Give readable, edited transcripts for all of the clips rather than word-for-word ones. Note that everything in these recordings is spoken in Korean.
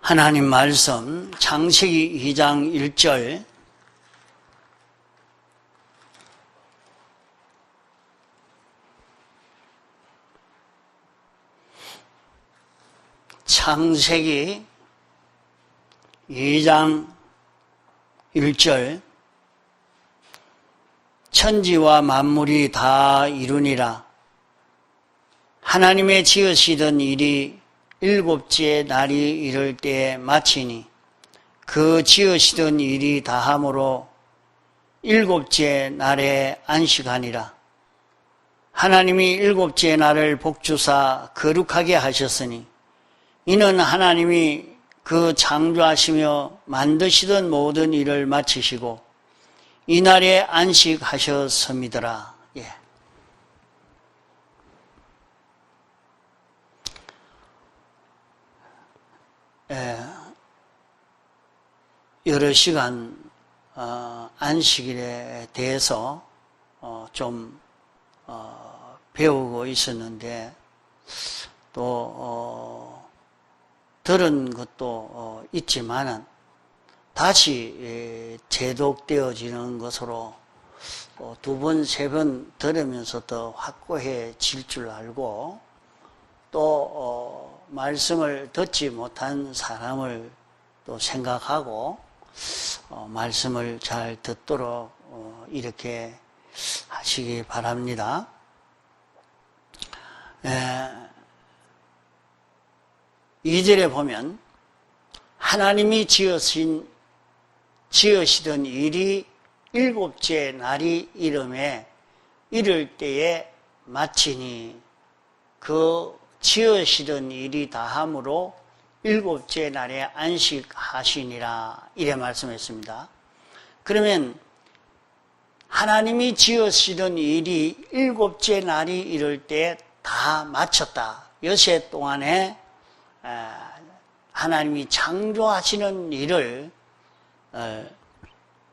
하나님 말씀 창세기 2장 1절 창세기 2장 1절 천지와 만물이 다 이루니라. 하나님의 지으시던 일이 일곱째 날이 이를 때에 마치니 그 지으시던 일이 다함으로 일곱째 날에 안식하니라. 하나님이 일곱째 날을 복주사 거룩하게 하셨으니 이는 하나님이 그 창조하시며 만드시던 모든 일을 마치시고 이날에 안식하셨음이더라. 여러 시간 안식일에 대해서 좀 배우고 있었는데 또 들은 것도 있지만은 다시 재독되어지는 것으로 두 번, 세 번 들으면서 더 확고해질 줄 알고 또 말씀을 듣지 못한 사람을 또 생각하고 말씀을 잘 듣도록 이렇게 하시기 바랍니다. 2절에 보면 하나님이 지으시던 일이 일곱째 날이 이를 때에 마치니 그 지으시던 일이 다함으로 일곱째 날에 안식하시니라 이래 말씀했습니다. 그러면 하나님이 지으시던 일이 일곱째 날이 이를 때 다 마쳤다. 여섯 동안에 하나님이 창조하시는 일을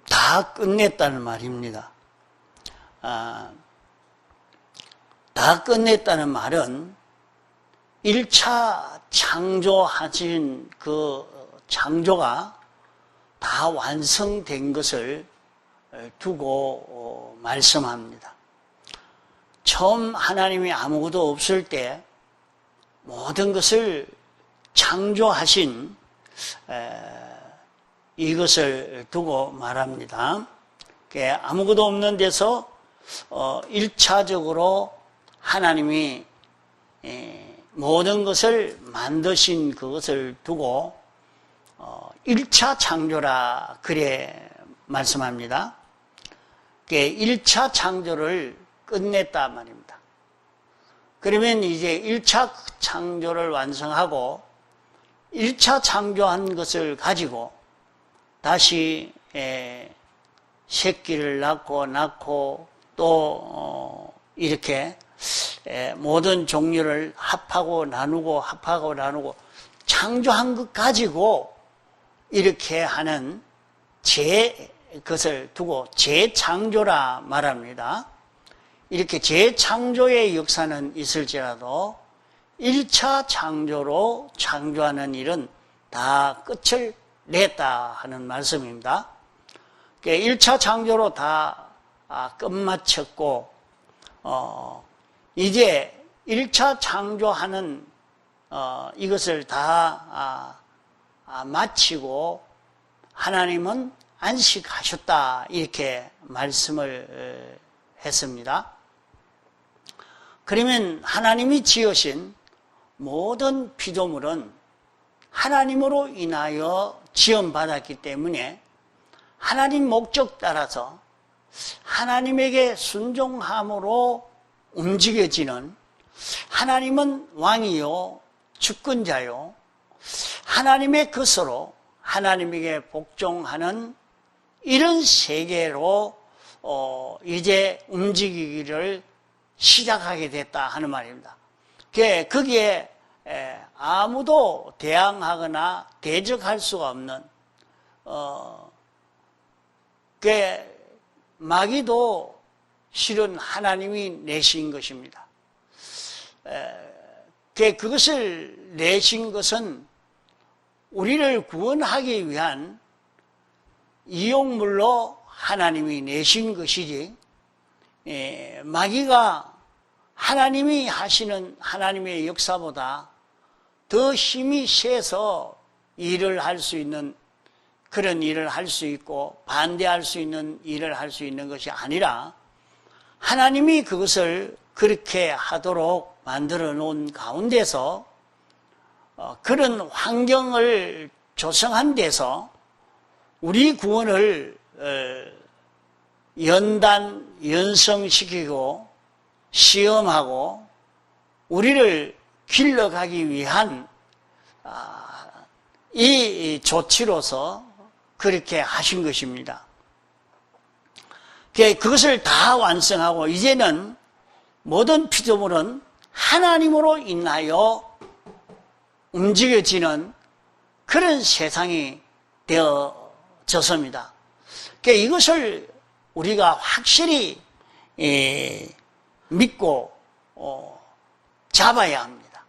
다 끝냈다는 말입니다. 다 끝냈다는 말은 1차 창조하신 그 창조가 다 완성된 것을 두고 말씀합니다. 처음 하나님이 아무것도 없을 때 모든 것을 창조하신 이것을 두고 말합니다. 아무것도 없는 데서 1차적으로 하나님이 모든 것을 만드신 그것을 두고 1차 창조라 그래 말씀합니다. 1차 창조를 끝냈다 말입니다. 그러면 이제 1차 창조를 완성하고 1차 창조한 것을 가지고 다시 새끼를 낳고 또 이렇게 모든 종류를 합하고 나누고 창조한 것 가지고 이렇게 하는 그것을 두고 재창조라 말합니다. 이렇게 재창조의 역사는 있을지라도 1차 창조로 창조하는 일은 다 끝을 냈다 하는 말씀입니다. 1차 창조로 다 끝마쳤고 이제 1차 창조하는 이것을 다 마치고 하나님은 안식하셨다 이렇게 말씀을 했습니다. 그러면 하나님이 지으신 모든 피조물은 하나님으로 인하여 지음받았기 때문에 하나님 목적 따라서 하나님에게 순종함으로 움직여지는 하나님은 왕이요 주권자요 하나님의 것으로 하나님에게 복종하는 이런 세계로 이제 움직이기를 시작하게 됐다 하는 말입니다. 거기에 아무도 대항하거나 대적할 수가 없는 마귀도 실은 하나님이 내신 것입니다. 그것을 내신 것은 우리를 구원하기 위한 이용물로 하나님이 내신 것이지, 마귀가 하나님이 하시는 하나님의 역사보다 더 힘이 세서 일을 할 수 있는, 그런 일을 할 수 있고 반대할 수 있는 일을 할 수 있는 것이 아니라, 하나님이 그것을 그렇게 하도록 만들어 놓은 가운데서 그런 환경을 조성한 데서 우리 구원을 연성시키고 시험하고 우리를 길러가기 위한 이 조치로서 그렇게 하신 것입니다. 그것을 다 완성하고 이제는 모든 피조물은 하나님으로 인하여 움직여지는 그런 세상이 되어졌습니다. 이것을 우리가 확실히 믿고 잡아야 합니다.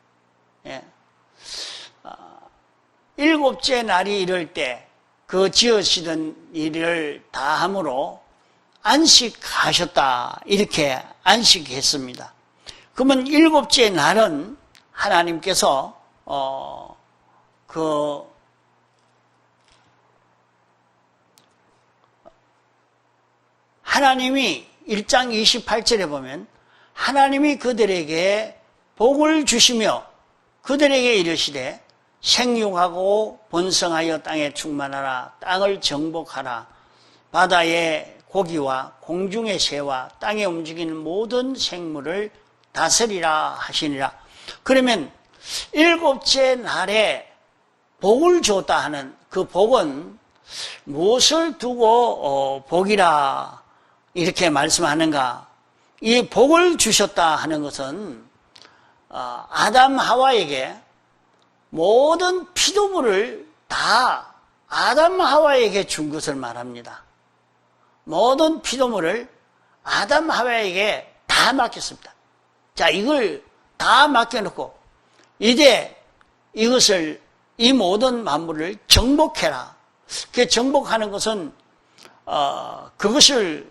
일곱째 날이 이럴 때 그 지으시던 일을 다 함으로 안식하셨다, 이렇게 안식했습니다. 그러면 일곱째 날은 하나님께서 하나님이 1장 28절에 보면 하나님이 그들에게 복을 주시며 그들에게 이르시되 생육하고 번성하여 땅에 충만하라, 땅을 정복하라, 바다의 고기와 공중의 새와 땅에 움직이는 모든 생물을 다스리라 하시니라. 그러면 일곱째 날에 복을 줬다 하는 그 복은 무엇을 두고 복이라 이렇게 말씀하는가? 이 복을 주셨다 하는 것은 아담 하와에게 모든 피조물을 다 아담 하와에게 준 것을 말합니다. 모든 피조물을 아담 하와에게 다 맡겼습니다. 자, 이걸 다 맡겨놓고 이제 이것을, 이 모든 만물을 정복해라. 그 정복하는 것은 그것을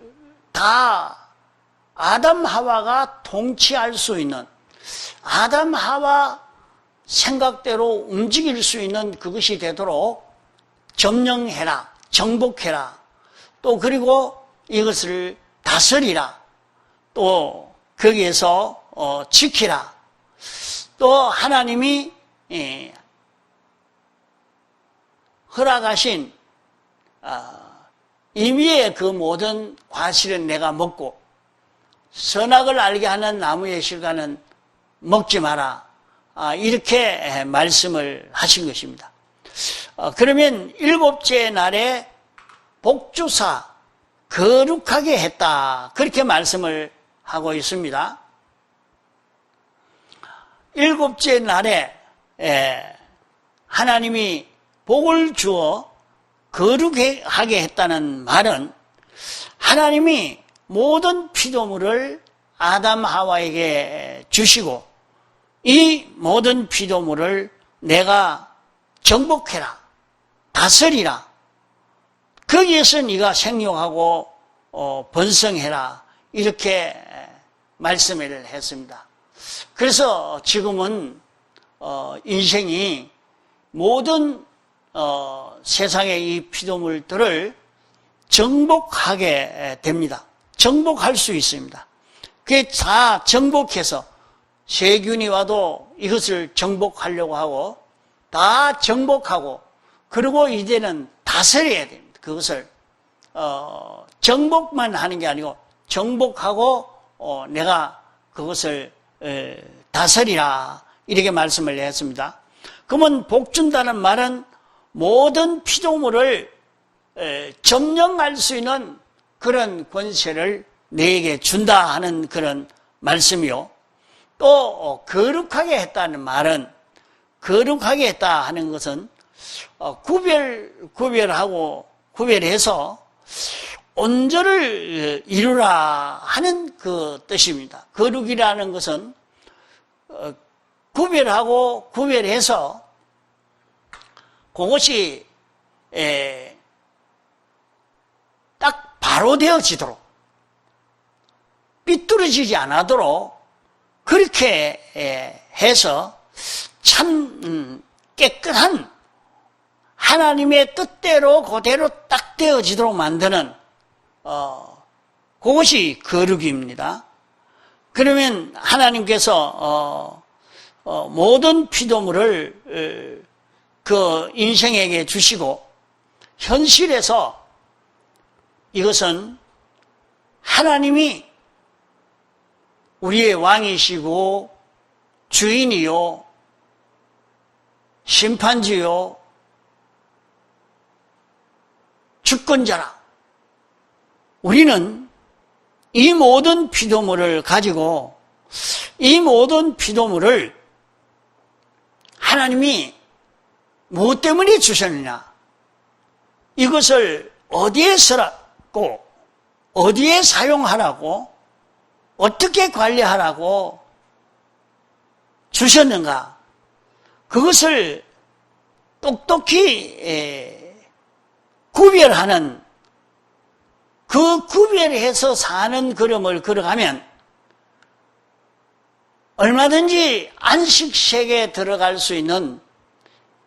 다 아담 하와가 통치할 수 있는, 아담 하와 생각대로 움직일 수 있는 그것이 되도록 점령해라, 정복해라, 또 그리고 이것을 다스리라, 또 거기에서 지키라, 또 하나님이 허락하신 임의의 그 모든 과실은 내가 먹고 선악을 알게 하는 나무의 실과는 먹지 마라, 이렇게 말씀을 하신 것입니다. 그러면 일곱째 날에 복주사 거룩하게 했다, 그렇게 말씀을 하고 있습니다. 일곱째 날에 하나님이 복을 주어 거룩하게 했다는 말은 하나님이 모든 피조물을 아담 하와에게 주시고 이 모든 피조물을 내가 정복해라, 다스리라, 거기에서 네가 생육하고 번성해라, 이렇게 말씀을 했습니다. 그래서 지금은 인생이 모든 세상의 이 피조물들을 정복하게 됩니다. 정복할 수 있습니다. 그게 다 정복해서 세균이 와도 이것을 정복하려고 하고 다 정복하고, 그리고 이제는 다스려야 됩니다. 그것을 정복만 하는 게 아니고 정복하고 내가 그것을 다스리라, 이렇게 말씀을 했습니다. 그러면 복 준다는 말은 모든 피조물을 점령할 수 있는 그런 권세를 내게 준다 하는 그런 말씀이요. 또 거룩하게 했다는 말은, 거룩하게 했다 하는 것은 구별해서 온전을 이루라 하는 그 뜻입니다. 거룩이라는 것은 구별해서 그것이 딱 바로 되어지도록, 삐뚤어지지 않도록 그렇게 해서 참 깨끗한 하나님의 뜻대로 그대로 딱 되어지도록 만드는 그것이 거룩입니다. 그러면 하나님께서 모든 피조물을 그 인생에게 주시고, 현실에서 이것은 하나님이 우리의 왕이시고 주인이요 심판주요 주권자라. 우리는 이 모든 피조물을 가지고, 이 모든 피조물을 하나님이 무엇 때문에 주셨느냐, 이것을 어디에 쓰라고, 어디에 사용하라고, 어떻게 관리하라고 주셨는가, 그것을 똑똑히 구별하는, 그 구별해서 사는 걸음을 걸어가면 얼마든지 안식세계에 들어갈 수 있는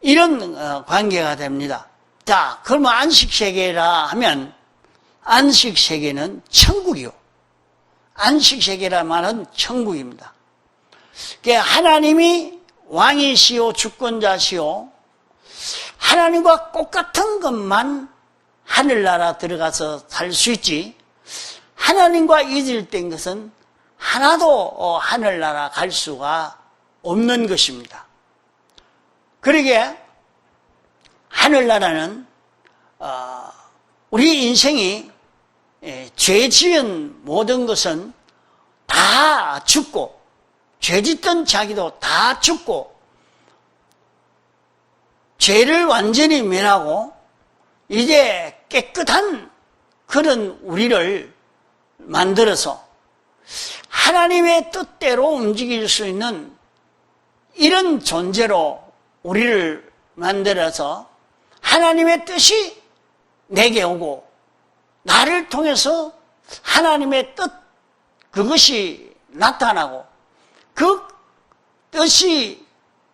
이런 관계가 됩니다. 자, 그러면 안식세계라 하면 안식세계는 천국이요. 안식세계라 말은 천국입니다. 하나님이 왕이시오 주권자시오, 하나님과 똑같은 것만 하늘나라 들어가서 살 수 있지, 하나님과 이질된 것은 하나도 하늘나라 갈 수가 없는 것입니다. 그러게 하늘나라는 우리 인생이 죄 지은 모든 것은 다 죽고, 죄 짓던 자기도 다 죽고, 죄를 완전히 멸하고 이제 깨끗한 그런 우리를 만들어서 하나님의 뜻대로 움직일 수 있는 이런 존재로 우리를 만들어서 하나님의 뜻이 내게 오고, 나를 통해서 하나님의 뜻, 그것이 나타나고, 그 뜻이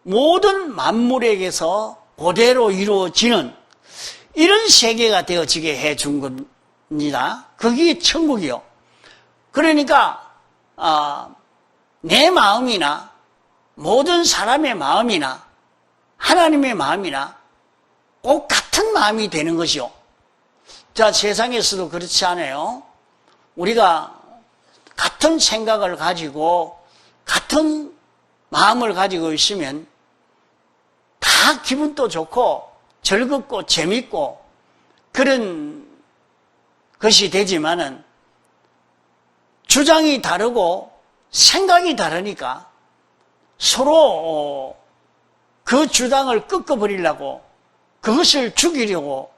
모든 만물에게서 그대로 이루어지는 이런 세계가 되어지게 해준 겁니다. 그게 천국이요. 그러니까 내 마음이나 모든 사람의 마음이나 하나님의 마음이나 꼭 같은 마음이 되는 것이요. 자, 세상에서도 그렇지 않아요? 우리가 같은 생각을 가지고 같은 마음을 가지고 있으면 다 기분도 좋고 즐겁고 재밌고 그런 것이 되지만은, 주장이 다르고 생각이 다르니까 서로 그 주장을 꺾어버리려고, 그것을 죽이려고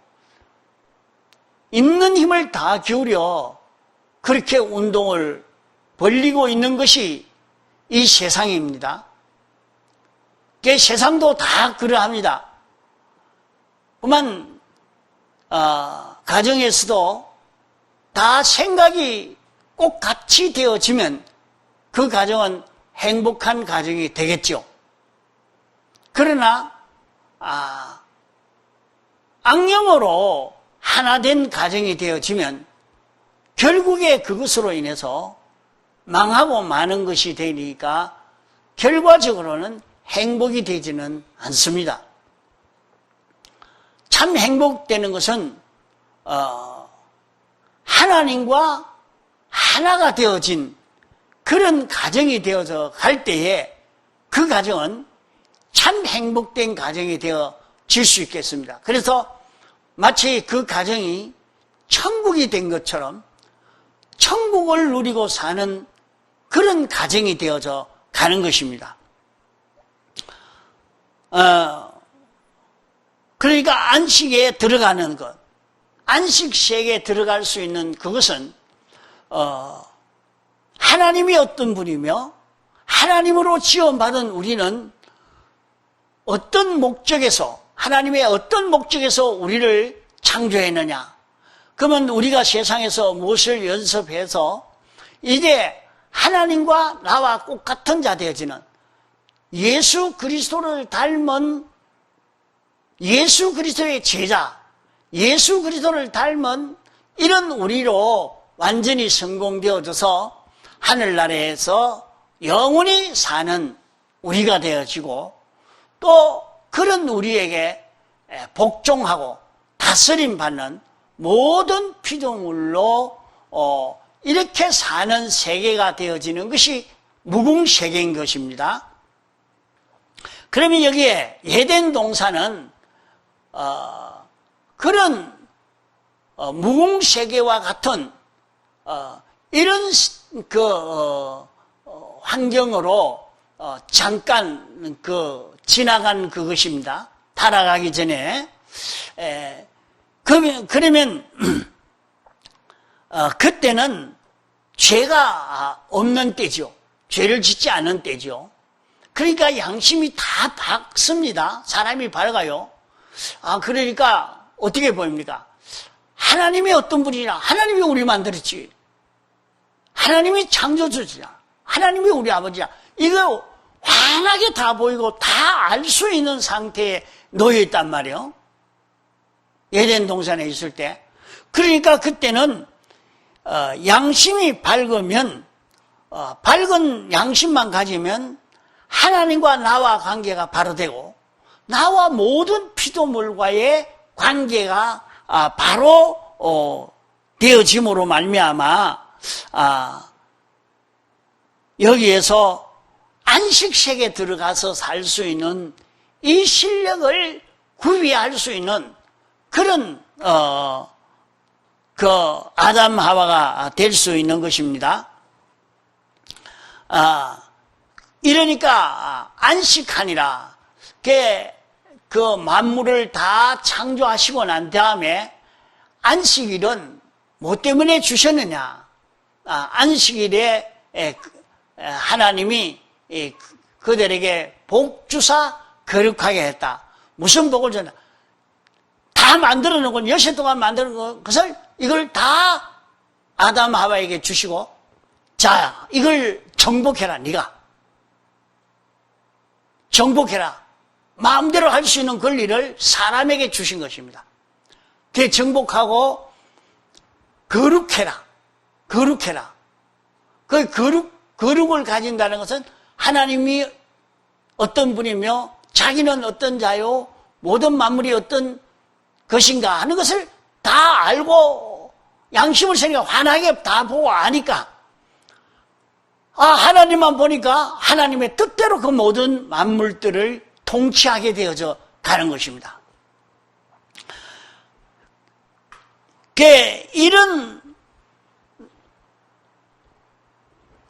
있는 힘을 다 기울여 그렇게 운동을 벌리고 있는 것이 이 세상입니다. 세상도 다 그러합니다. 그만 가정에서도 다 생각이 꼭 같이 되어지면 그 가정은 행복한 가정이 되겠죠. 그러나 악령으로 하나 된 가정이 되어지면 결국에 그것으로 인해서 망하고 마는 것이 되니까 결과적으로는 행복이 되지는 않습니다. 참 행복되는 것은 하나님과 하나가 되어진 그런 가정이 되어서 갈 때에 그 가정은 참 행복된 가정이 되어질 수 있겠습니다. 그래서 마치 그 가정이 천국이 된 것처럼 천국을 누리고 사는 그런 가정이 되어져 가는 것입니다. 그러니까 안식에 들어가는 것, 안식세계에 들어갈 수 있는 그것은 하나님이 어떤 분이며 하나님으로 지원받은 우리는 어떤 목적에서 하나님의 어떤 목적에서 우리를 창조했느냐? 그러면 우리가 세상에서 무엇을 연습해서 이제 하나님과 나와 똑같은 자 되어지는 예수 그리스도를 닮은 예수 그리스도의 제자, 예수 그리스도를 닮은 이런 우리로 완전히 성공되어져서 하늘나라에서 영원히 사는 우리가 되어지고 또 그런 우리에게 복종하고 다스림 받는 모든 피조물로 이렇게 사는 세계가 되어지는 것이 무궁세계인 것입니다. 그러면 여기에 에덴 동산은 그런 무궁세계와 같은 이런 환경으로 잠깐 지나간 그것입니다. 타락하기 전에. 그러면 그때는 죄가 없는 때죠. 죄를 짓지 않은 때죠. 그러니까 양심이 다 밝습니다. 사람이 밝아요. 그러니까 어떻게 보입니까? 하나님이 어떤 분이냐? 하나님이 우리 만들었지. 하나님이 창조주지야. 하나님이 우리 아버지야. 이거 환하게 다 보이고 다 알 수 있는 상태에 놓여 있단 말이에요. 에덴 동산에 있을 때. 그러니까 그때는 양심이 밝으면 밝은 양심만 가지면 하나님과 나와 관계가 바로 되고 나와 모든 피조물과의 관계가 바로 되어짐으로 말미암아 여기에서 안식세계에 들어가서 살 수 있는 이 실력을 구비할 수 있는 그런 아담 하와가 될 수 있는 것입니다. 이러니까 안식하니라. 그 만물을 다 창조하시고 난 다음에 안식일은 뭐 때문에 주셨느냐? 안식일에 하나님이 그들에게 복 주사 거룩하게 했다. 무슨 복을 줬나? 다 만들어 놓은 건, 6시 동안 만들어 놓은 것을 이걸 다 아담 하와에게 주시고, 자, 이걸 정복해라, 네가. 정복해라. 마음대로 할 수 있는 권리를 사람에게 주신 것입니다. 그 정복하고 거룩해라. 거룩해라. 그 거룩을 가진다는 것은 하나님이 어떤 분이며 자기는 어떤 자요, 모든 만물이 어떤 것인가 하는 것을 다 알고 양심을 세니까 환하게 다 보고 아니까 하나님만 보니까 하나님의 뜻대로 그 모든 만물들을 통치하게 되어져 가는 것입니다. 이런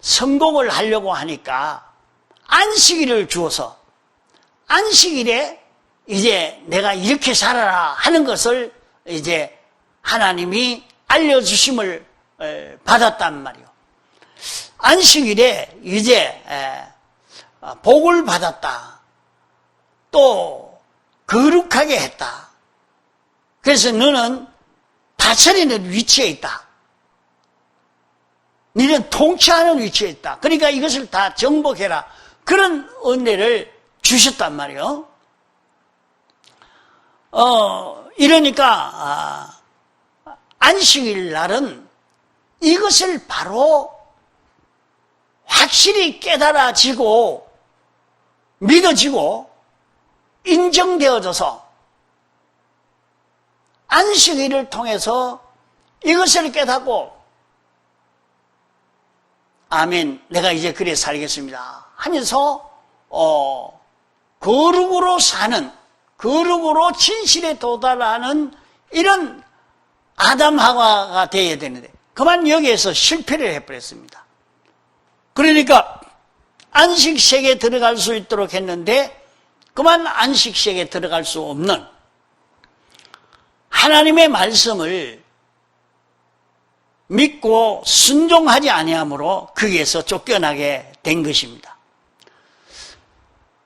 성공을 하려고 하니까 안식일을 주어서 안식일에 이제 내가 이렇게 살아라 하는 것을 이제 하나님이 알려주심을 받았단 말이요. 안식일에 이제 복을 받았다. 또 거룩하게 했다. 그래서 너는 다스리는 위치에 있다. 너는 통치하는 위치에 있다. 그러니까 이것을 다 정복해라. 그런 은혜를 주셨단 말이에요. 이러니까 안식일 날은 이것을 바로 확실히 깨달아지고 믿어지고 인정되어져서 안식일을 통해서 이것을 깨닫고 아멘, 내가 이제 그래 살겠습니다 하면서 거룩으로 사는, 거룩으로 진실에 도달하는 이런 아담 하와가 되어야 되는데 그만 여기에서 실패를 해버렸습니다. 그러니까 안식세계에 들어갈 수 있도록 했는데 그만 안식세계에 들어갈 수 없는 하나님의 말씀을 믿고 순종하지 아니하므로 거기에서 쫓겨나게 된 것입니다.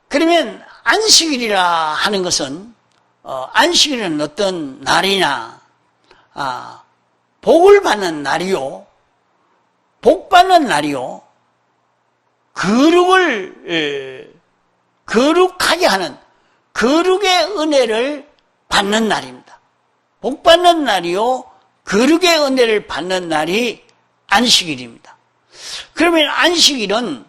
그러면 안식일이라 하는 것은 안식일은 어떤 날이냐? 복을 받는 날이요, 복 받는 날이요, 거룩하게 하는 거룩의 은혜를 받는 날입니다. 복 받는 날이요, 거룩의 은혜를 받는 날이 안식일입니다. 그러면 안식일은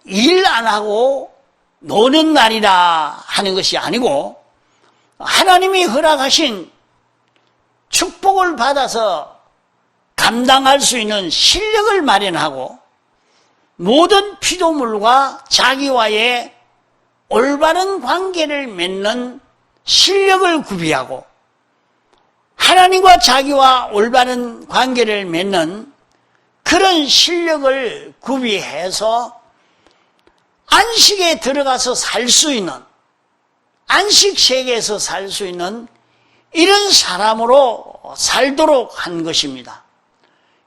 일 안 하고 노는 날이라 하는 것이 아니고, 하나님이 허락하신 축복을 받아서 감당할 수 있는 실력을 마련하고, 모든 피조물과 자기와의 올바른 관계를 맺는 실력을 구비하고, 하나님과 자기와 올바른 관계를 맺는 그런 실력을 구비해서 안식에 들어가서 살 수 있는, 안식 세계에서 살 수 있는 이런 사람으로 살도록 한 것입니다.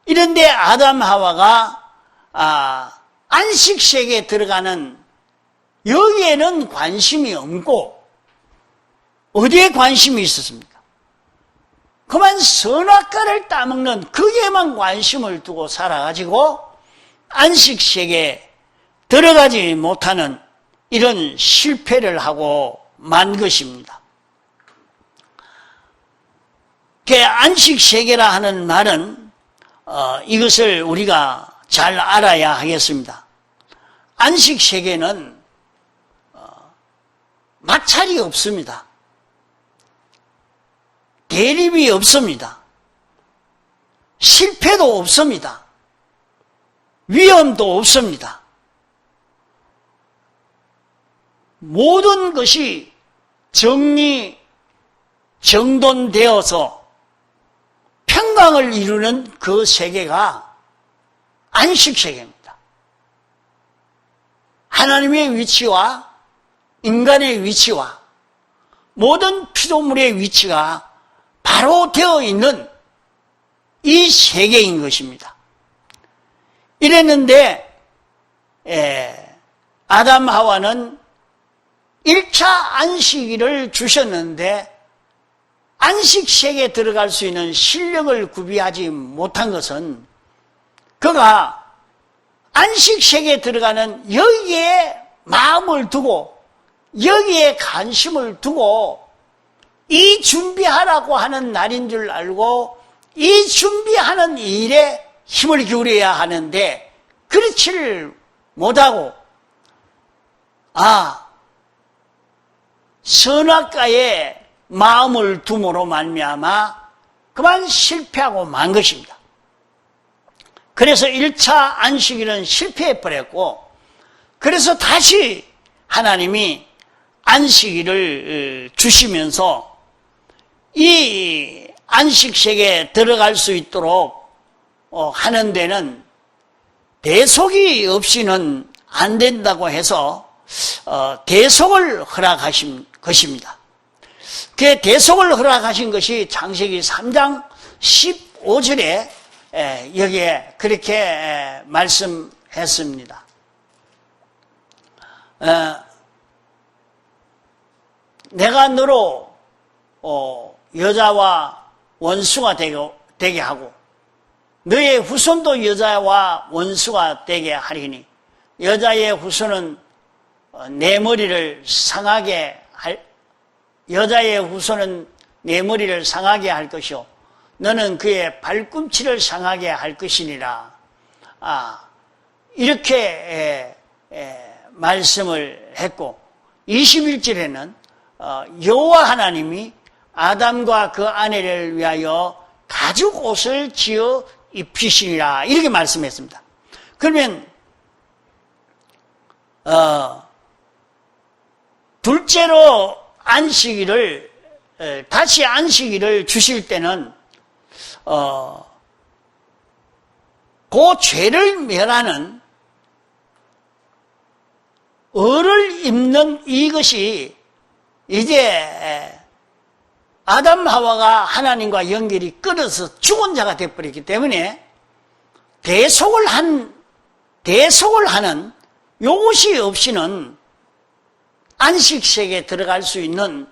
이런데 아담 하와가 안식 세계에 들어가는 여기에는 관심이 없고, 어디에 관심이 있었습니까? 그만 선악과를 따먹는 거기에만 관심을 두고 살아가지고 안식 세계에 들어가지 못하는 이런 실패를 하고 만 것입니다. 안식 세계라 하는 말은 이것을 우리가 잘 알아야 하겠습니다. 안식 세계는 마찰이 없습니다. 대립이 없습니다. 실패도 없습니다. 위험도 없습니다. 모든 것이 정돈되어서 평강을 이루는 그 세계가 안식 세계입니다. 하나님의 위치와 인간의 위치와 모든 피조물의 위치가 바로 되어 있는 이 세계인 것입니다. 이랬는데 아담 하와는 1차 안식일을 주셨는데 안식 세계에 들어갈 수 있는 실력을 구비하지 못한 것은, 그가 안식 세계에 들어가는 여기에 마음을 두고 여기에 관심을 두고 이 준비하라고 하는 날인 줄 알고 이 준비하는 일에 힘을 기울여야 하는데 그렇지를 못하고 선악과에 마음을 둠으로 말미암아 그만 실패하고 만 것입니다. 그래서 1차 안식일은 실패해버렸고, 그래서 다시 하나님이 안식일을 주시면서 이 안식세계에 들어갈 수 있도록 하는 데는 대속이 없이는 안 된다고 해서 대속을 허락하신 것입니다. 그 대속을 허락하신 것이 창세기 3장 15절에 여기에 그렇게 말씀했습니다. 내가 너로 여자와 원수가 되게 하고 너의 후손도 여자와 원수가 되게 하리니 여자의 후손은 내 머리를 상하게 여자의 후손은 내 머리를 상하게 할 것이요 너는 그의 발꿈치를 상하게 할 것이니라. 이렇게 말씀을 했고 21절에는 여호와 하나님이 아담과 그 아내를 위하여 가죽 옷을 지어 입히시니라 이렇게 말씀했습니다. 그러면 둘째로 안식일을 다시 안식일을 주실 때는 그 죄를 멸하는 을을 입는 이것이 이제 아담 하와가 하나님과 연결이 끊어서 죽은 자가 되어버렸기 때문에 대속을 하는 요것이 없이는 안식세계에 들어갈 수 있는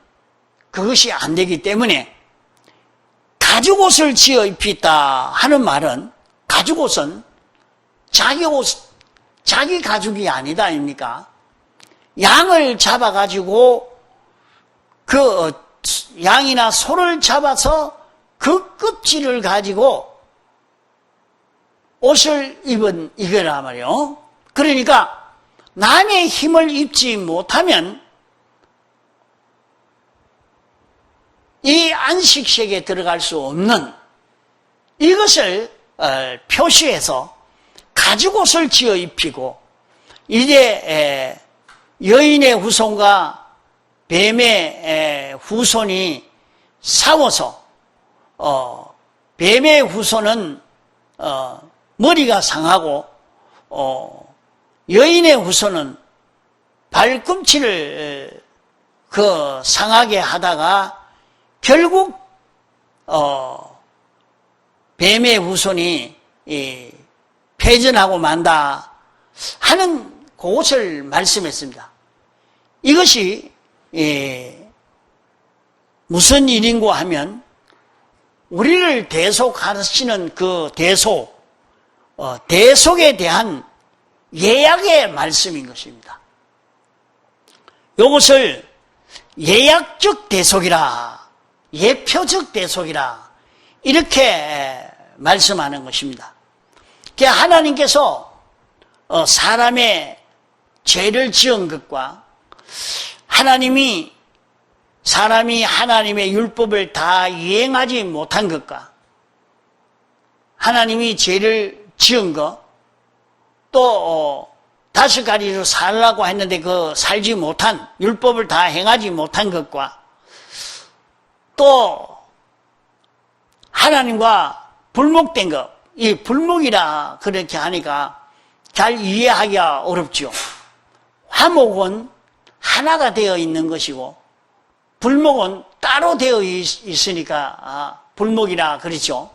그것이 안 되기 때문에 가죽옷을 지어 입히다 하는 말은 가죽옷은 자기 옷, 자기 가죽이 아니다 아닙니까? 양을 잡아가지고 그 양이나 소를 잡아서 그 껍질을 가지고 옷을 입은 이거란 말이에요. 그러니까 남의 힘을 입지 못하면 이 안식sek에 들어갈 수 없는 이것을 표시해서 가죽옷을 지어 입히고 이제 여인의 후손과 뱀의 후손이 싸워서 뱀의 후손은 머리가 상하고 여인의 후손은 발꿈치를 상하게 하다가 결국 뱀의 후손이 패전하고 만다 하는 그것을 말씀했습니다. 이것이 무슨 일인고 하면 우리를 대속하시는 그 대속에 대한 예약의 말씀인 것입니다. 이것을 예약적 대속이라, 예표적 대속이라 이렇게 말씀하는 것입니다. 하나님께서 사람의 죄를 지은 것과 사람이 하나님의 율법을 다 이행하지 못한 것과 하나님이 죄를 지은 것, 또 5가지로 살라고 했는데 그 살지 못한, 율법을 다 행하지 못한 것과 또 하나님과 불목된 것, 이 불목이라 그렇게 하니까 잘 이해하기가 어렵죠. 화목은 하나가 되어 있는 것이고 불목은 따로 되어 있으니까 불목이라 그렇죠.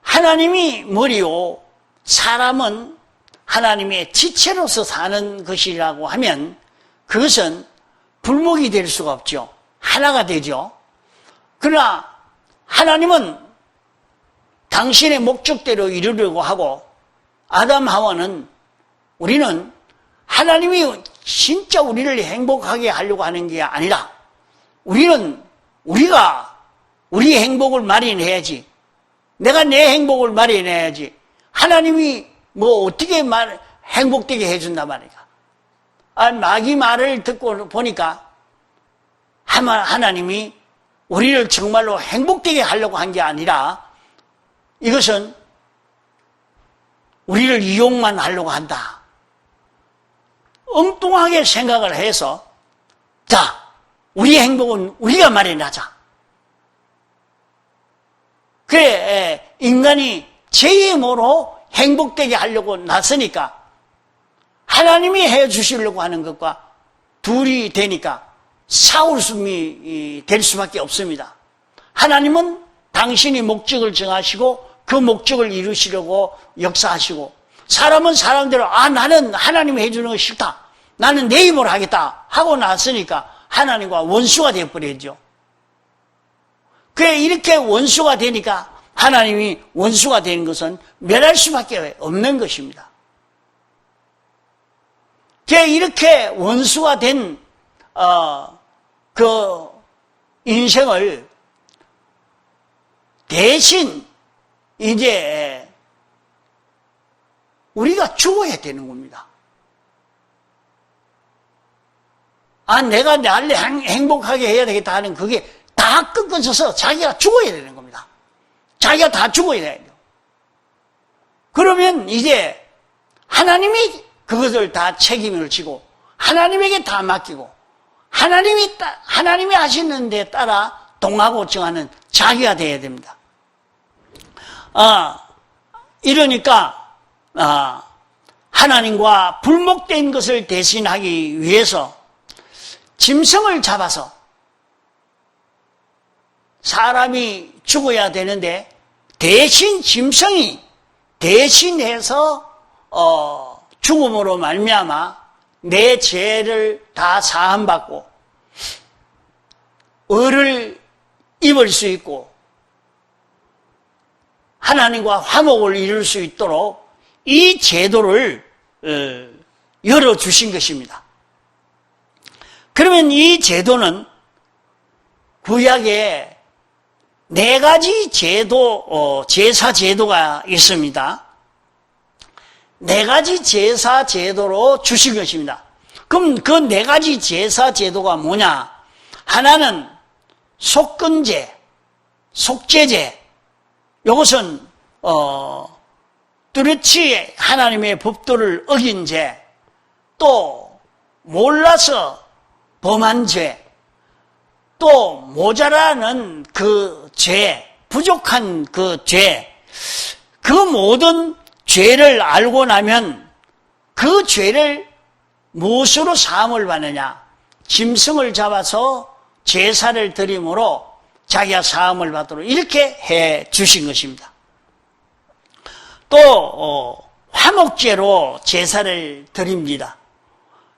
하나님이 머리요, 사람은 하나님의 지체로서 사는 것이라고 하면 그것은 불목이 될 수가 없죠. 하나가 되죠. 그러나 하나님은 당신의 목적대로 이루려고 하고 아담 하와는 우리는 하나님이 진짜 우리를 행복하게 하려고 하는 게 아니라 우리가 우리 행복을 마련해야지. 내가 내 행복을 마련해야지. 하나님이 어떻게 행복되게 해준단 말이야. 마귀 말을 듣고 보니까 하나님이 우리를 정말로 행복되게 하려고 한 게 아니라 이것은 우리를 이용만 하려고 한다. 엉뚱하게 생각을 해서 자, 우리 행복은 우리가 마련하자. 그래, 인간이 제 힘으로 행복되게 하려고 나서니까 하나님이 해주시려고 하는 것과 둘이 되니까 싸움이 될 수밖에 없습니다. 하나님은 당신이 목적을 정하시고 그 목적을 이루시려고 역사하시고 사람은 사람대로 나는 하나님이 해주는 거 싫다. 나는 내 힘으로 하겠다 하고 나서니까 하나님과 원수가 되어버리죠. 그래 이렇게 원수가 되니까 하나님이 원수가 되는 것은 멸할 수밖에 없는 것입니다. 이렇게 원수가 된 그 인생을 대신 이제 우리가 죽어야 되는 겁니다. 내가 나를 행복하게 해야 되겠다 하는 그게 다 끊겨져서 자기가 죽어야 되는 겁니다. 자기가 다 죽어야 돼요. 그러면 이제 하나님이 그것을 다 책임을 지고 하나님에게 다 맡기고 하나님이 하시는 데 따라 동하고 정하는 자기가 돼야 됩니다. 이러니까 하나님과 불목된 것을 대신하기 위해서 짐승을 잡아서 사람이 죽어야 되는데 대신 짐승이 대신해서 죽음으로 말미암아 내 죄를 다 사함받고 의를 입을 수 있고 하나님과 화목을 이룰 수 있도록 이 제도를 열어주신 것입니다. 그러면 이 제도는 구약에 4가지 제도, 제사 제도가 있습니다. 4가지 제사 제도로 주신 것입니다. 그럼 그 4가지 제사 제도가 뭐냐? 하나는 속건제, 속죄제. 이것은 뚜렷이 하나님의 법도를 어긴 죄, 또 몰라서 범한 죄, 또 모자라는 그 죄, 부족한 그 죄, 그 모든 죄를 알고 나면 그 죄를 무엇으로 사함을 받느냐? 짐승을 잡아서 제사를 드림으로 자기가 사함을 받도록 이렇게 해 주신 것입니다. 또 화목제로 제사를 드립니다.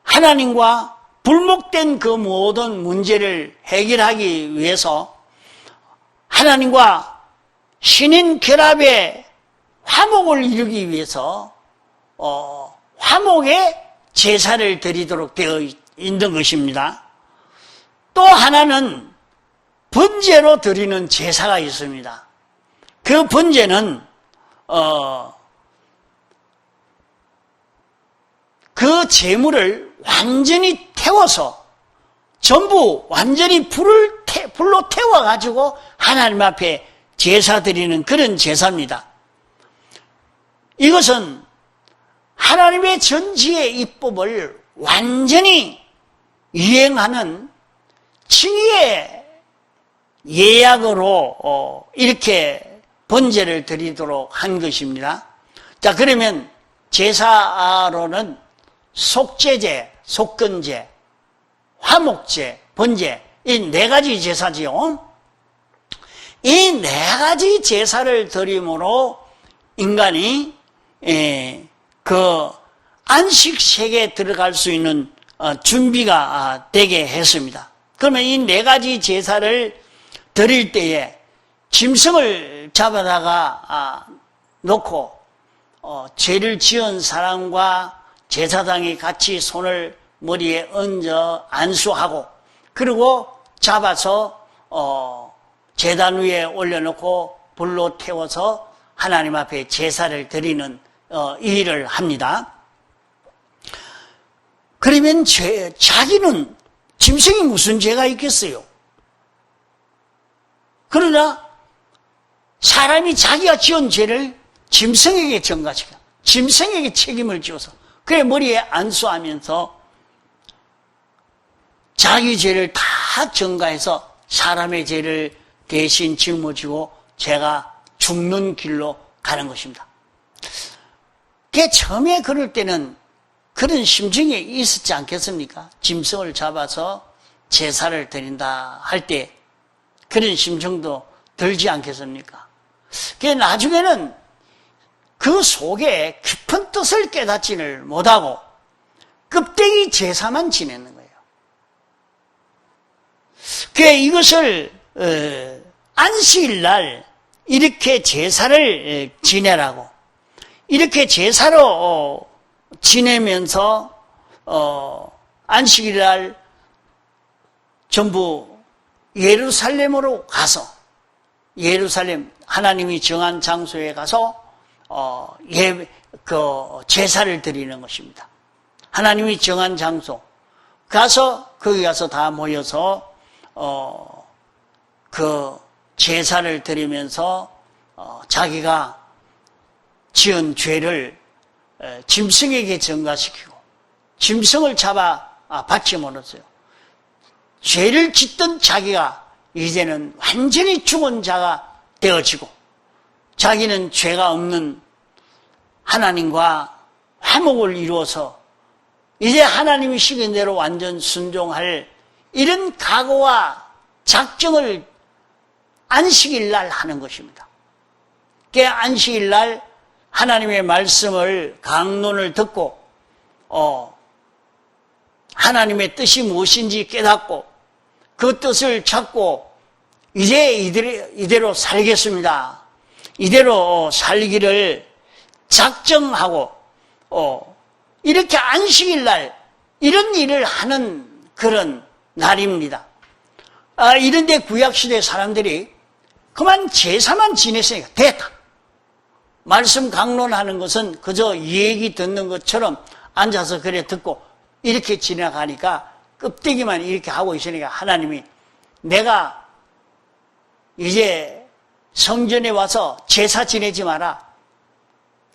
하나님과 불목된 그 모든 문제를 해결하기 위해서 하나님과 신인 결합의 화목을 이루기 위해서 화목의 제사를 드리도록 되어 있는 것입니다. 또 하나는 번제로 드리는 제사가 있습니다. 그 번제는 그 제물을 완전히 태워서 전부 완전히 불로 태워가지고 하나님 앞에 제사 드리는 그런 제사입니다. 이것은 하나님의 전지의 입법을 완전히 이행하는 칭의의 예약으로 이렇게 번제를 드리도록 한 것입니다. 자, 그러면 제사로는 속죄제, 속건제, 화목제, 번제, 이 4가지 제사지요. 이 4가지 제사를 드림으로 인간이 그 안식세계에 들어갈 수 있는 준비가 되게 했습니다. 그러면 이 4가지 제사를 드릴 때에 짐승을 잡아다가 놓고 죄를 지은 사람과 제사장이 같이 손을 머리에 얹어 안수하고 그리고 잡아서 제단 위에 올려놓고 불로 태워서 하나님 앞에 제사를 드리는 이 일을 합니다. 그러면 자기는 짐승이 무슨 죄가 있겠어요? 그러나 사람이 자기가 지은 죄를 짐승에게 전가시켜 짐승에게 책임을 지어서 그의 머리에 안수하면서 자기 죄를 다 전가해서 사람의 죄를 대신 짊어지고 죄가 죽는 길로 가는 것입니다. 그게 처음에 그럴 때는 그런 심정이 있었지 않겠습니까? 짐승을 잡아서 제사를 드린다 할 때 그런 심정도 들지 않겠습니까? 그게 나중에는 그 속에 깊은 뜻을 깨닫지를 못하고 껍데기 제사만 지내는 거예요. 그게 이것을 안식일날 이렇게 제사를 지내라고 이렇게 제사로 지내면서 안식일날 전부 예루살렘으로 가서 예루살렘 하나님이 정한 장소에 가서 제사를 드리는 것입니다. 하나님이 정한 장소 가서 거기 가서 다 모여서 그 제사를 드리면서 자기가 지은 죄를 짐승에게 전가시키고 짐승을 잡아 받지 못했어요. 죄를 짓던 자기가 이제는 완전히 죽은 자가 되어지고 자기는 죄가 없는 하나님과 화목을 이루어서 이제 하나님이 시킨 대로 완전 순종할 이런 각오와 작정을 안식일날 하는 것입니다. 그 안식일날 하나님의 말씀을 강론을 듣고 하나님의 뜻이 무엇인지 깨닫고 그 뜻을 찾고 이제 이대로 살겠습니다. 이대로 살기를 작정하고 이렇게 안식일 날 이런 일을 하는 그런 날입니다. 이런데 구약시대 사람들이 그만 제사만 지냈으니까 됐다. 말씀 강론하는 것은 그저 얘기 듣는 것처럼 앉아서 그래 듣고 이렇게 지나가니까 껍데기만 이렇게 하고 있으니까 하나님이 내가 이제 성전에 와서 제사 지내지 마라.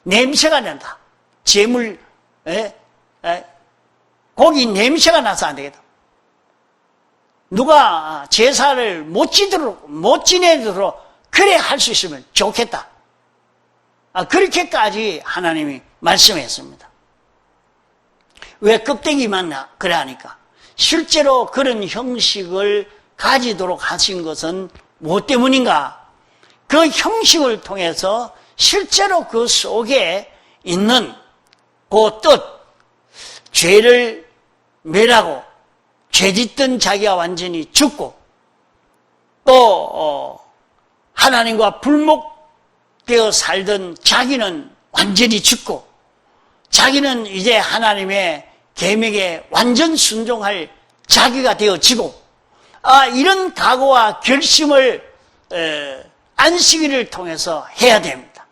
냄새가 난다. 재물, 고기 냄새가 나서 안 되겠다. 누가 제사를 못 지내도록 그래 할 수 있으면 좋겠다. 그렇게까지 하나님이 말씀했습니다. 왜 껍데기만 그래 하니까? 실제로 그런 형식을 가지도록 하신 것은 무엇 때문인가? 그 형식을 통해서 실제로 그 속에 있는 그 뜻, 죄를 멸하고 죄짓던 자기가 완전히 죽고 또 하나님과 불목되어 살던 자기는 완전히 죽고 자기는 이제 하나님의 계명에 완전 순종할 자기가 되어지고 이런 각오와 결심을 안식일을 통해서 해야 됩니다.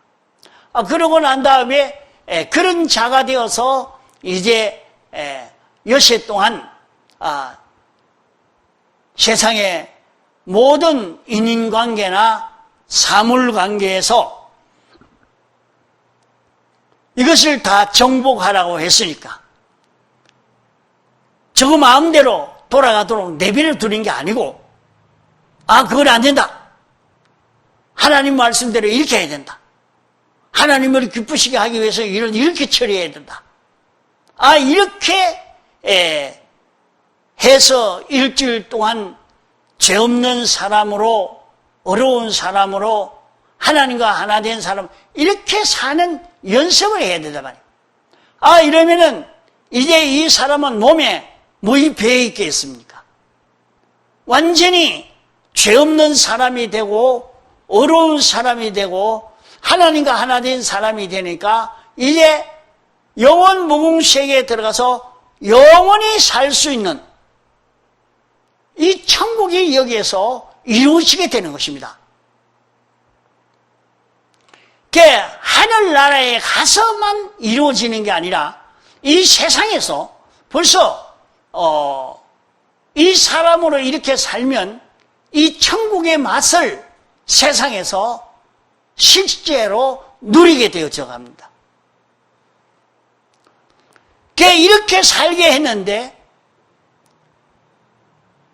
그러고 난 다음에 그런 자가 되어서 이제 여세 동안 세상의 모든 인인관계나 사물관계에서 이것을 다 정복하라고 했으니까 저거 마음대로 돌아가도록 내버려 두는 게 아니고 그건 안 된다. 하나님 말씀대로 이렇게 해야 된다. 하나님을 기쁘시게 하기 위해서 이렇게 처리해야 된다. 이렇게 해서 일주일 동안 죄 없는 사람으로 어려운 사람으로 하나님과 하나 된 사람 이렇게 사는 연습을 해야 된단 말이에요. 이러면은 이제 이 사람은 몸에 뭐이 배어 있겠습니까? 완전히 죄 없는 사람이 되고 어려운 사람이 되고 하나님과 하나 된 사람이 되니까 이제 영원 무궁세계에 들어가서 영원히 살 수 있는 이 천국이 여기에서 이루어지게 되는 것입니다. 하늘나라에 가서만 이루어지는 게 아니라 이 세상에서 벌써 이 사람으로 이렇게 살면 이 천국의 맛을 세상에서 실제로 누리게 되어져 갑니다. 이렇게 살게 했는데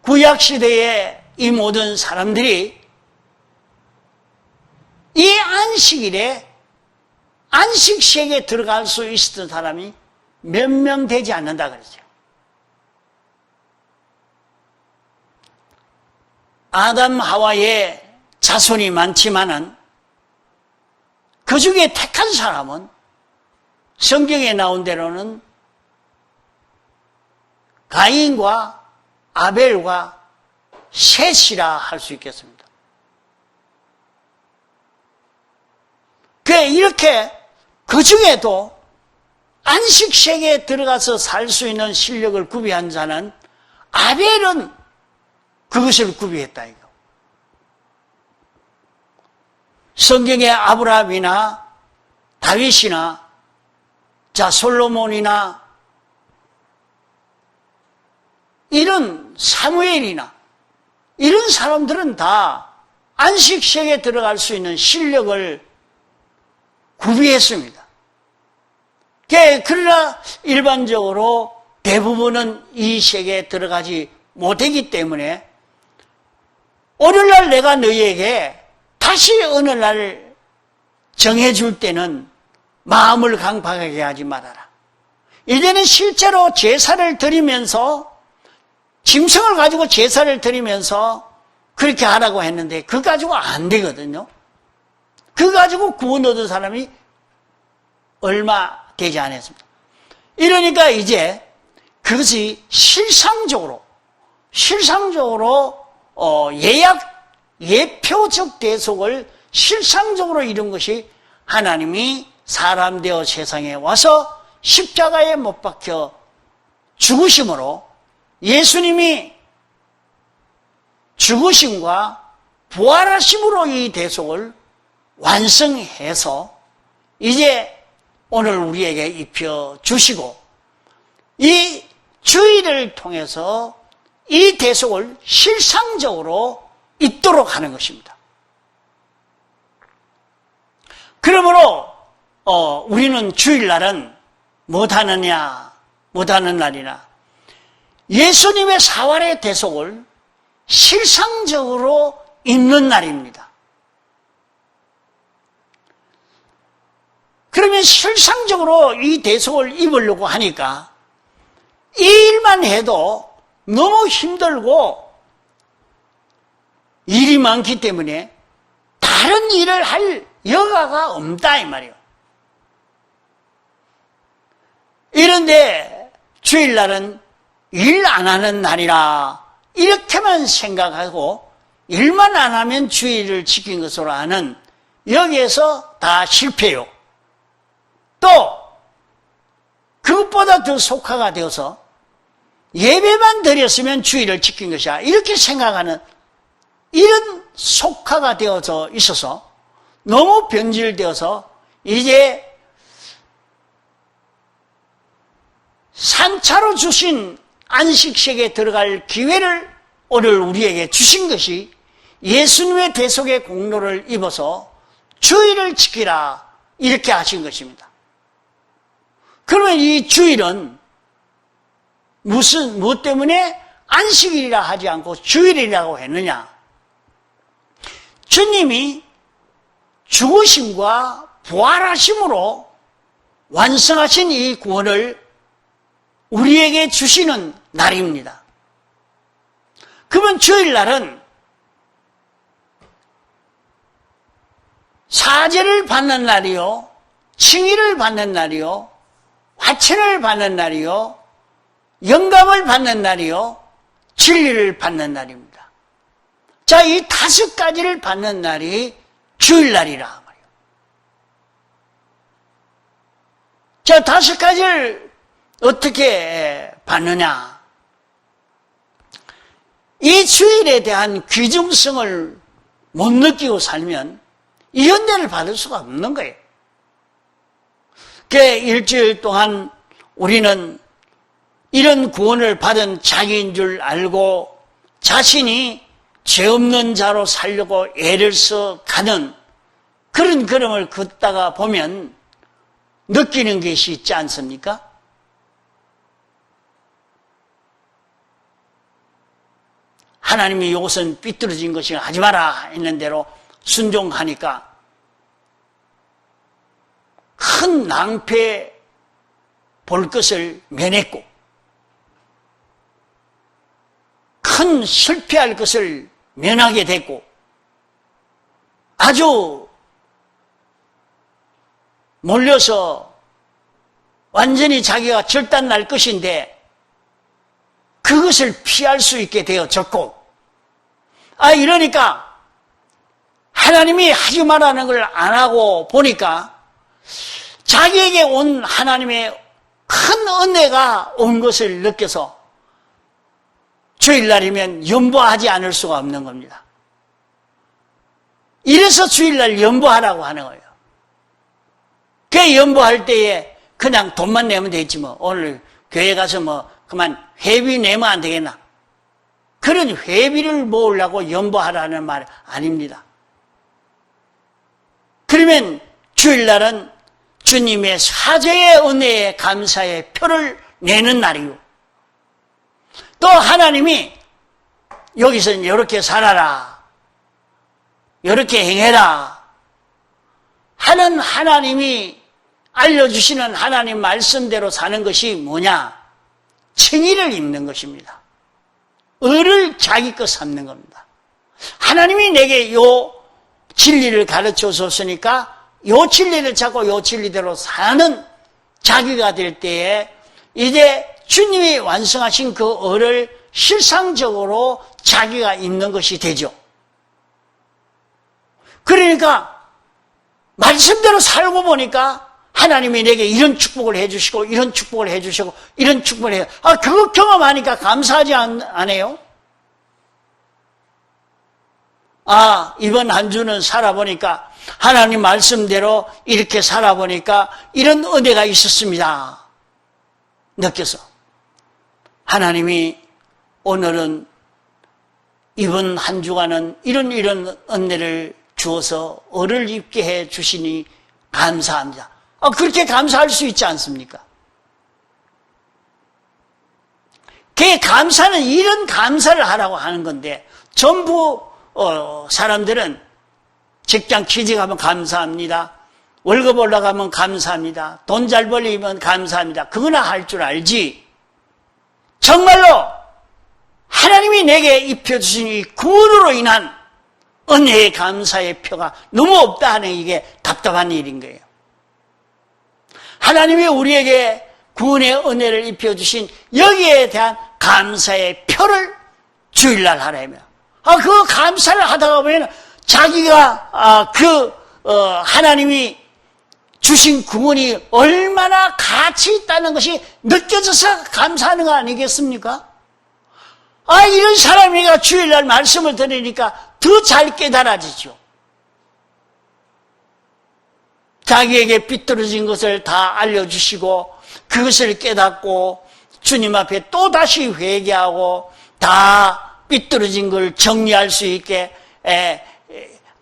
구약시대의 이 모든 사람들이 이 안식일에 안식세계에 들어갈 수 있었던 사람이 몇 명 되지 않는다 그러죠. 아담 하와의 자손이 많지만은 그 중에 택한 사람은 성경에 나온 대로는 가인과 아벨과 셋이라 할 수 있겠습니다. 이렇게 그 중에도 안식세계에 들어가서 살 수 있는 실력을 구비한 자는 아벨은 그것을 구비했다 이거. 성경의 아브라함이나 다윗이나 솔로몬이나 이런 사무엘이나 이런 사람들은 다 안식세계에 들어갈 수 있는 실력을 구비했습니다. 그러나 일반적으로 대부분은 이 세계에 들어가지 못하기 때문에 오늘날 내가 너희에게 다시 어느 날 정해줄 때는 마음을 강팍하게 하지 말아라. 이제는 실제로 제사를 드리면서 짐승을 가지고 제사를 드리면서 그렇게 하라고 했는데 그거 가지고 안 되거든요. 그거 가지고 구원 얻은 사람이 얼마 되지 않았습니다. 이러니까 이제 그것이 실상적으로 실상적으로 예표적 대속을 실상적으로 이룬 것이 하나님이 사람 되어 세상에 와서 십자가에 못 박혀 죽으심으로 예수님이 죽으심과 부활하심으로 이 대속을 완성해서 이제 오늘 우리에게 입혀 주시고 이 주의를 통해서 이 대속을 실상적으로 잇도록 하는 것입니다. 그러므로 우리는 주일날은 못하는 날이나 예수님의 사활의 대속을 실상적으로 잇는 날입니다. 그러면 실상적으로 이 대속을 입으려고 하니까 이 일만 해도 너무 힘들고 일이 많기 때문에 다른 일을 할 여가가 없다 이 말이에요. 이런데 주일날은 일 안 하는 날이라 이렇게만 생각하고 일만 안 하면 주일을 지킨 것으로 아는 여기에서 다 실패요. 또 그것보다 더 속화가 되어서 예배만 드렸으면 주일을 지킨 것이야 이렇게 생각하는 이런 속화가 되어서 있어서 너무 변질되어서 이제 3차로 주신 안식식에 들어갈 기회를 오늘 우리에게 주신 것이 예수님의 대속의 공로를 입어서 주일을 지키라 이렇게 하신 것입니다. 그러면 이 주일은 무엇 때문에 안식일이라 하지 않고 주일이라고 했느냐? 주님이 죽으심과 부활하심으로 완성하신 이 구원을 우리에게 주시는 날입니다. 그러면 주일날은 사제를 받는 날이요, 칭의를 받는 날이요, 화천을 받는 날이요, 영감을 받는 날이요, 진리를 받는 날입니다. 자, 이 5가지를 받는 날이 주일날이라 말이에요. 자, 5가지를 어떻게 받느냐? 이 주일에 대한 귀중성을 못 느끼고 살면 이 은혜를 받을 수가 없는 거예요. 그 일주일 동안 우리는 이런 구원을 받은 자기인 줄 알고 자신이 죄 없는 자로 살려고 애를 써 가는 그런 걸음을 걷다가 보면 느끼는 것이 있지 않습니까? 하나님이 이것은 삐뚤어진 것이 하지 마라 했는 대로 순종하니까 큰 낭패 볼 것을 면했고 큰 실패할 것을 면하게 됐고 아주 몰려서 완전히 자기가 절단 날 것인데 그것을 피할 수 있게 되어졌고 이러니까 하나님이 하지 말라는 걸 안 하고 보니까 자기에게 온 하나님의 큰 은혜가 온 것을 느껴서 주일날이면 연보하지 않을 수가 없는 겁니다. 이래서 주일날 연보하라고 하는 거예요. 그 연보할 때에 그냥 돈만 내면 되겠지 뭐. 오늘 교회 가서 뭐 그만 회비 내면 안 되겠나. 그런 회비를 모으려고 연보하라는 말 아닙니다. 그러면 주일날은 주님의 사죄의 은혜에 감사의 표를 내는 날이고 또 하나님이 여기서는 이렇게 살아라, 이렇게 행해라 하는 하나님이 알려주시는 하나님 말씀대로 사는 것이 뭐냐? 칭의를 입는 것입니다. 의를 자기 것 삼는 겁니다. 하나님이 내게 요 진리를 가르쳐 줬으니까 요 진리를 찾고 요 진리대로 사는 자기가 될 때에 이제 주님이 완성하신 그 의를 실상적으로 자기가 있는 것이 되죠. 그러니까 말씀대로 살고 보니까 하나님이 내게 이런 축복을 해주시고 이런 축복을 해주시고 이런 축복을 해요. 그거 경험하니까 감사하지 않아요? 이번 한 주는 살아보니까 하나님 말씀대로 이렇게 살아보니까 이런 은혜가 있었습니다. 느껴서 하나님이 오늘은 이번 한 주간은 이런 은혜를 주어서 얼을 입게 해 주시니 감사합니다. 그렇게 감사할 수 있지 않습니까? 그 감사는 이런 감사를 하라고 하는 건데 전부 사람들은 직장 취직하면 감사합니다. 월급 올라가면 감사합니다. 돈 잘 벌리면 감사합니다. 그거나 할 줄 알지. 정말로 하나님이 내게 입혀주신 이 구원으로 인한 은혜의 감사의 표가 너무 없다 하는 이게 답답한 일인 거예요. 하나님이 우리에게 구원의 은혜를 입혀주신 여기에 대한 감사의 표를 주일날 하라며. 그 감사를 하다가 보면 자기가 하나님이 주신 구원이 얼마나 가치 있다는 것이 느껴져서 감사하는 거 아니겠습니까? 이런 사람이가 주일날 말씀을 들으니까 더 잘 깨달아지죠. 자기에게 삐뚤어진 것을 다 알려주시고 그것을 깨닫고 주님 앞에 또다시 회개하고 다 삐뚤어진 걸 정리할 수 있게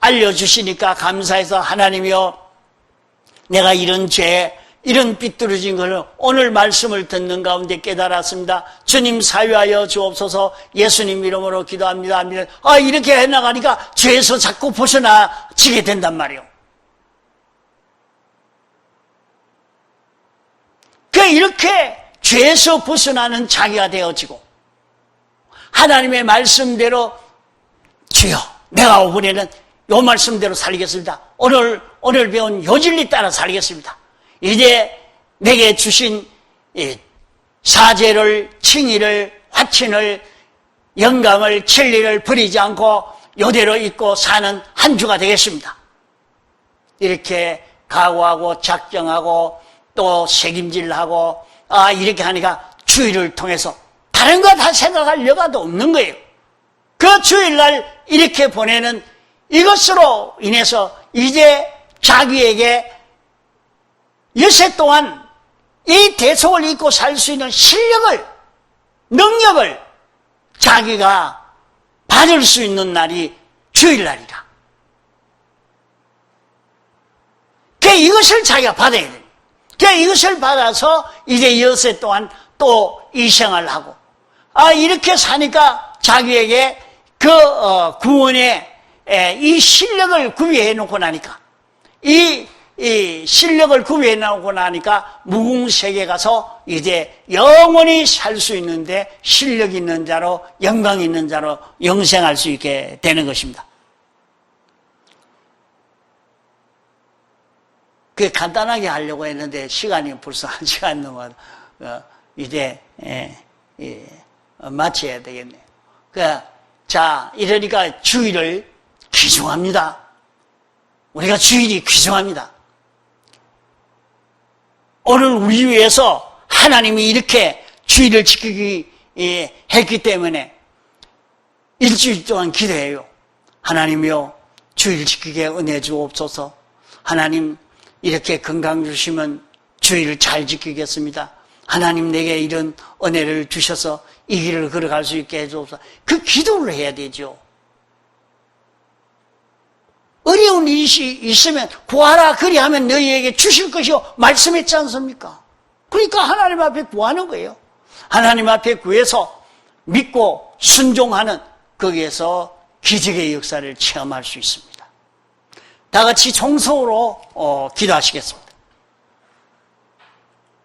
알려주시니까 감사해서 하나님이여 내가 이런 죄 이런 삐뚤어진 걸 오늘 말씀을 듣는 가운데 깨달았습니다. 주님 사유하여 주옵소서. 예수님 이름으로 기도합니다. 이렇게 해나가니까 죄에서 자꾸 벗어나지게 된단 말이에요. 이렇게 죄에서 벗어나는 자기가 되어지고 하나님의 말씀대로 주여 내가 이번에는 요 말씀대로 살겠습니다. 오늘 배운 요 진리 따라 살겠습니다. 이제 내게 주신 사죄를, 칭의를, 화친을, 영감을, 진리를 버리지 않고 요대로 잊고 사는 한 주가 되겠습니다. 이렇게 각오하고 작정하고 또 책임질하고 이렇게 하니까 주일을 통해서 다른 거 다 생각할 여가도 없는 거예요. 그 주일날 이렇게 보내는 이것으로 인해서 이제 자기에게 여세 동안 이 대속을 잊고 살 수 있는 실력을, 능력을 자기가 받을 수 있는 날이 주일날이다. 이것을 자기가 받아야 됩니다. 이것을 받아서 이제 여세 동안 또 이 생활을 하고 이렇게 사니까 자기에게 구원의 이 실력을 구비해 놓고 나니까 이 실력을 구비해 놓고 나니까 무궁세계에 가서 이제 영원히 살 수 있는데 실력 있는 자로 영광 있는 자로 영생할 수 있게 되는 것입니다. 그게 간단하게 하려고 했는데 시간이 벌써 1시간 넘어 이제 마쳐야 되겠네요. 자, 이러니까 주일을 귀중합니다. 우리가 주일이 귀중합니다. 오늘 우리 위해서 하나님이 이렇게 주일을 지키기 했기 때문에 일주일 동안 기도해요. 하나님이여 주일 지키게 은혜 주옵소서. 하나님 이렇게 건강 주시면 주일을 잘 지키겠습니다. 하나님 내게 이런 은혜를 주셔서 이 길을 걸어갈 수 있게 해주옵소서. 그 기도를 해야 되죠. 어려운 일이 있으면 구하라 그리하면 너희에게 주실 것이요 말씀했지 않습니까? 그러니까 하나님 앞에 구하는 거예요. 하나님 앞에 구해서 믿고 순종하는 거기에서 기적의 역사를 체험할 수 있습니다. 다 같이 정성으로 기도하시겠습니다.